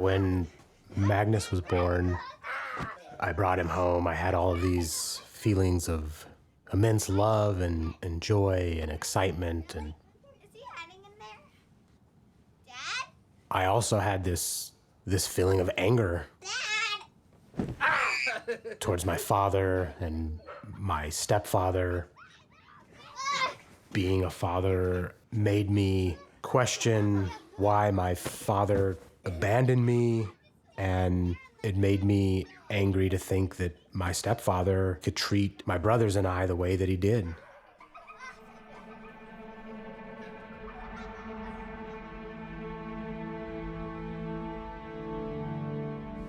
When Magnus was born, I brought him home. I had all of these feelings of immense love and joy and excitement. And Is he hiding in there? Dad? I also had this feeling of anger Dad! towards my father and my stepfather. Being a father made me question why my father abandoned me, and it made me angry to think that my stepfather could treat my brothers and I the way that he did.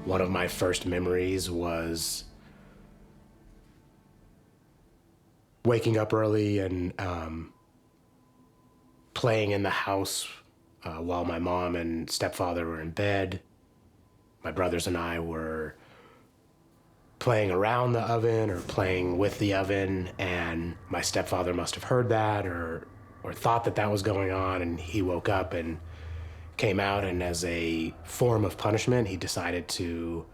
One of my first memories was waking up early and playing in the house while my mom and stepfather were in bed. My brothers and I were playing around the oven or playing with the oven, and my stepfather must have heard that or thought that that was going on, and he woke up and came out, and as a form of punishment, he decided to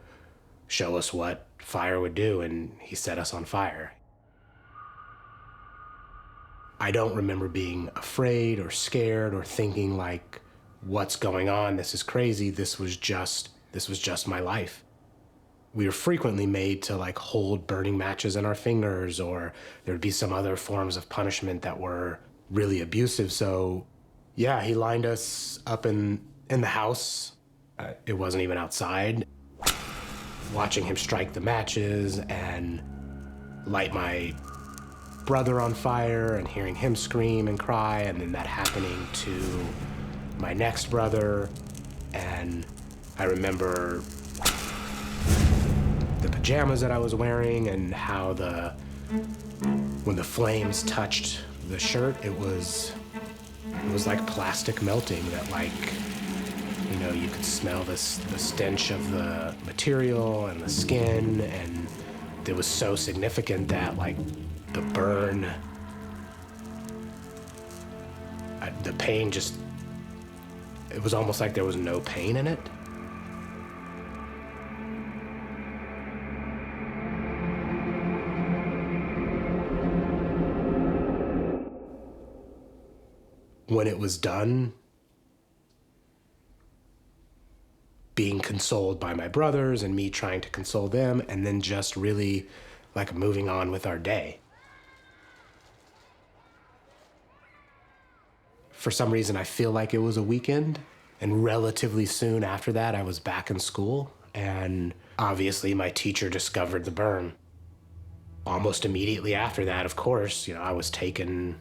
show us what fire would do, and he set us on fire. I don't remember being afraid or scared or thinking like, what's going on? This is crazy. This was just my life. We were frequently made to like hold burning matches in our fingers, or there'd be some other forms of punishment that were really abusive. So yeah, he lined us up in the house. It wasn't even outside. Watching him strike the matches and light my brother on fire and hearing him scream and cry, and then that happening to my next brother. And I remember the pajamas that I was wearing and how when the flames touched the shirt, it was like plastic melting, that like, you know, you could smell the stench of the material and the skin, and it was so significant that like the burn, the pain just, it was almost like there was no pain in it. When it was done, being consoled by my brothers and me trying to console them, and then just really like moving on with our day. For some reason, I feel like it was a weekend, and relatively soon after that, I was back in school, and obviously my teacher discovered the burn. Almost immediately after that, of course, you know, I was taken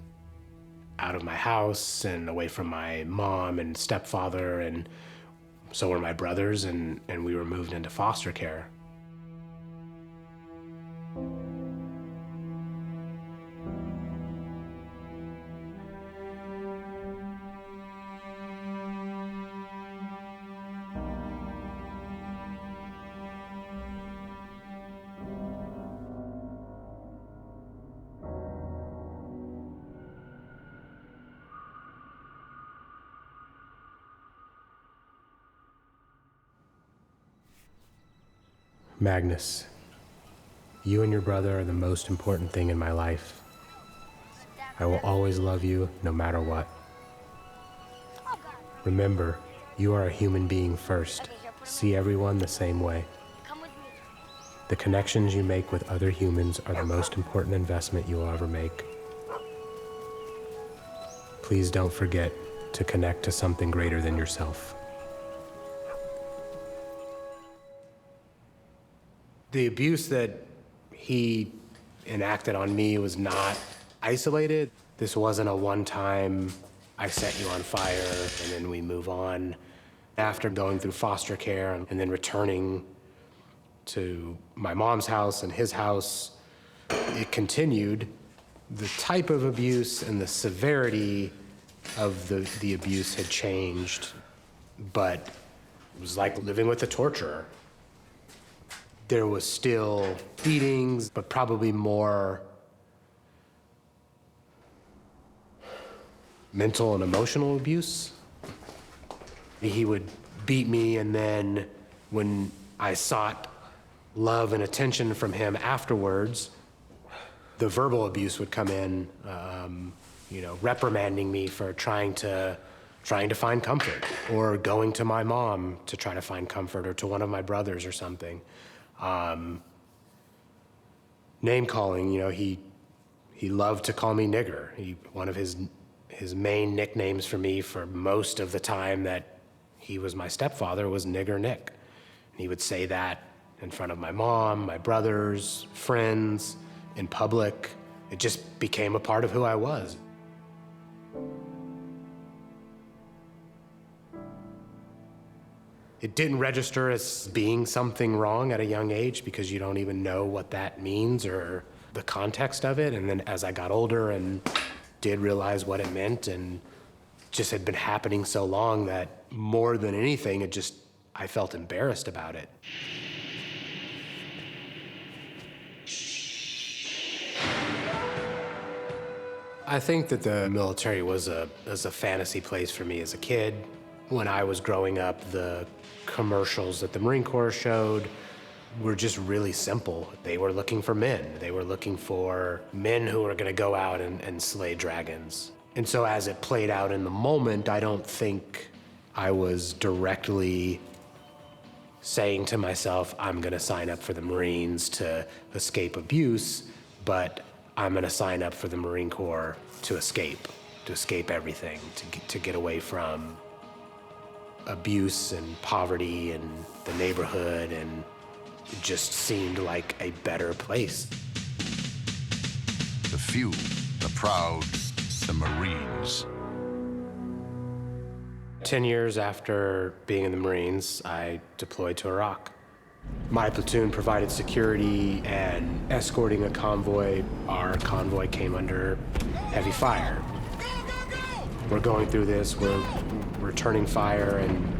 out of my house and away from my mom and stepfather, and so were my brothers, and we were moved into foster care. Magnus, you and your brother are the most important thing in my life. I will always love you no matter what. Remember, you are a human being first. See everyone the same way. The connections you make with other humans are the most important investment you will ever make. Please don't forget to connect to something greater than yourself. The abuse that he enacted on me was not isolated. This wasn't a one-time, I set you on fire, and then we move on. After going through foster care and then returning to my mom's house and his house, it continued. The type of abuse and the severity of the abuse had changed, but it was like living with a torturer. There was still beatings, but probably more mental and emotional abuse. He would beat me, and then when I sought love and attention from him afterwards, the verbal abuse would come in, reprimanding me for trying to find comfort, or going to my mom to try to find comfort, or to one of my brothers or something. Name calling, he loved to call me nigger. One of his main nicknames for me for most of the time that he was my stepfather was Nigger Nick. And he would say that in front of my mom, my brothers, friends, in public. It just became a part of who I was. It didn't register as being something wrong at a young age because you don't even know what that means or the context of it. And then as I got older and did realize what it meant, and just had been happening so long that more than anything, I felt embarrassed about it. I think that the military was a fantasy place for me as a kid. When I was growing up, the commercials that the Marine Corps showed were just really simple. They were looking for men. They were looking for men who were gonna go out and slay dragons. And so as it played out in the moment, I don't think I was directly saying to myself, I'm gonna sign up for the Marines to escape abuse, but I'm gonna sign up for the Marine Corps to escape everything, to get away from abuse and poverty and the neighborhood, and it just seemed like a better place. The few, the proud, the Marines. 10 years after being in the Marines, I deployed to Iraq. My platoon provided security and escorting a convoy. Our convoy came under heavy fire. We're going through this, we're returning fire, and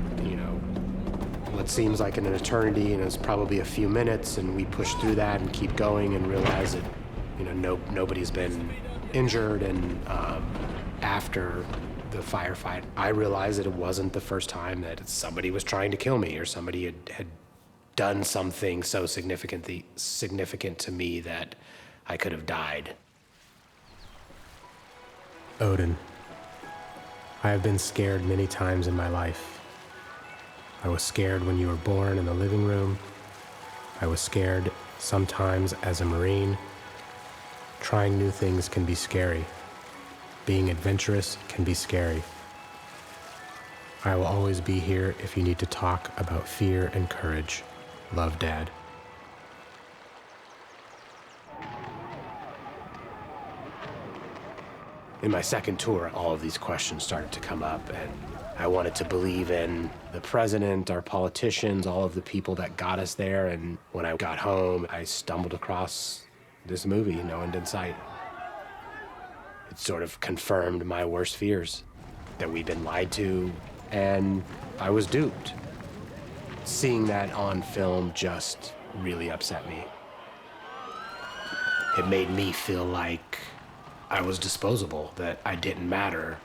what seems like an eternity, and it's probably a few minutes, and we push through that and keep going and realize that nobody's been injured. And after the firefight, I realized that it wasn't the first time that somebody was trying to kill me, or somebody had done something so significant to me that I could have died. Odin, I have been scared many times in my life. I was scared when you were born in the living room. I was scared sometimes as a Marine. Trying new things can be scary. Being adventurous can be scary. I will always be here if you need to talk about fear and courage. Love, Dad. In my second tour, all of these questions started to come up, and I wanted to believe in the president, our politicians, all of the people that got us there. And when I got home, I stumbled across this movie, No End in Sight. It sort of confirmed my worst fears, that we'd been lied to, and I was duped. Seeing that on film just really upset me. It made me feel like I was disposable, that I didn't matter.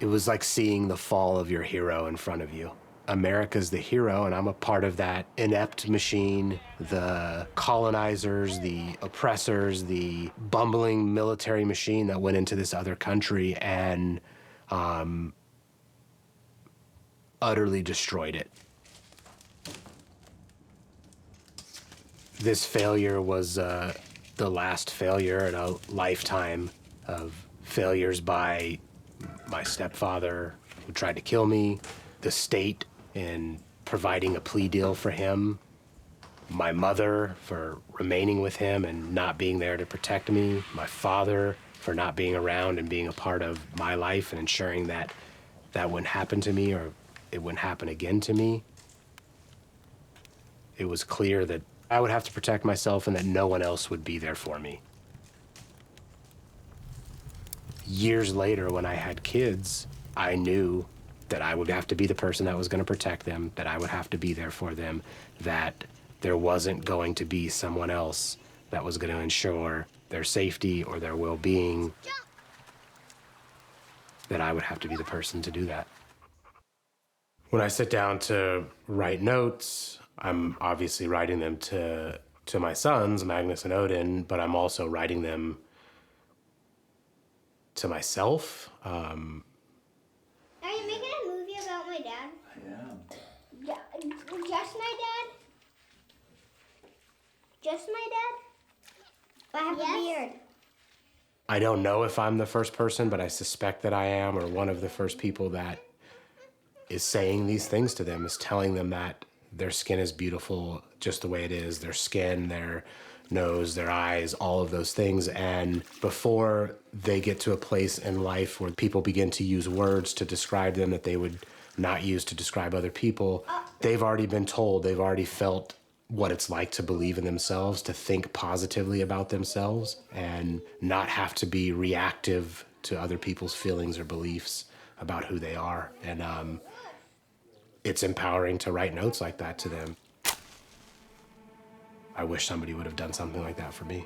It was like seeing the fall of your hero in front of you. America's the hero, and I'm a part of that inept machine, the colonizers, the oppressors, the bumbling military machine that went into this other country and utterly destroyed it. This failure was the last failure in a lifetime of failures by my stepfather, who tried to kill me, the state in providing a plea deal for him, my mother for remaining with him and not being there to protect me, my father for not being around and being a part of my life and ensuring that that wouldn't happen to me, or it wouldn't happen again to me. It was clear that I would have to protect myself and that no one else would be there for me. Years later, when I had kids, I knew that I would have to be the person that was going to protect them, that I would have to be there for them, that there wasn't going to be someone else that was going to ensure their safety or their well-being, that I would have to be the person to do that. When I sit down to write notes, I'm obviously writing them to my sons, Magnus and Odin, but I'm also writing them to myself. Are you making a movie about my dad? I am. Just my dad? Just my dad? I have a beard. I don't know if I'm the first person, but I suspect that I am, or one of the first people that is saying these things to them, is telling them that their skin is beautiful just the way it is, their skin, their nose, their eyes, all of those things. And before they get to a place in life where people begin to use words to describe them that they would not use to describe other people, they've already been told, they've already felt what it's like to believe in themselves, to think positively about themselves, and not have to be reactive to other people's feelings or beliefs about who they are. And it's empowering to write notes like that to them. I wish somebody would have done something like that for me.